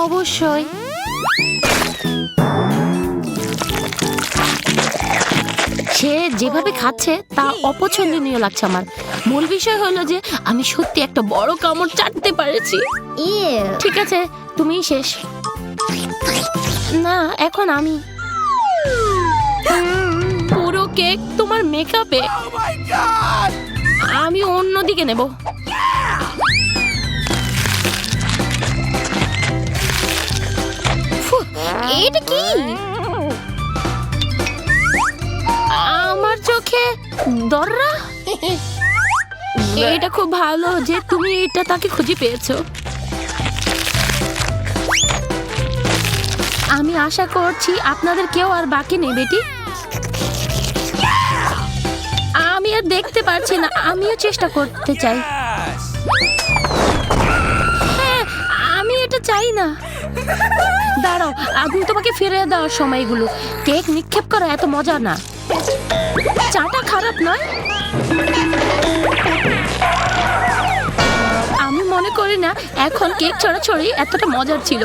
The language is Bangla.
অবশ্যই। সে যেভাবে খাচ্ছে তা অপছন্দনীয় লাগছে আমার। মূল বিষয় হলো যে আমি সত্যি একটা বড় কামড় চাটতে পেরেছি। ঠিক আছে, তুমি শেষ। না, এখন আমি। পুরো কেক তোমার মেকআপে। আমি অন্যদিকে নেব। এটা কি? আমার চোখে দররা। এটা খুব ভালো যে তুমি এটা তাকে খুঁজে পেয়েছো। আমি আশা করছি আপনাদের কেউ আর বাকি নেই বেটি। আমি আর দেখতে পারছি না, আমিও চেষ্টা করতে চাই। হ্যাঁ, আমি এটা চাই না। দাঁড়াও, আমি তোমাকে ফিরে দেওয়ার সময়গুলো। কেক নিক্ষেপ করা এত মজা না। চাটা খারাপ নয়। আমি মনে করি না এখন কেক ছড়াছড়ি এতটা মজার ছিল।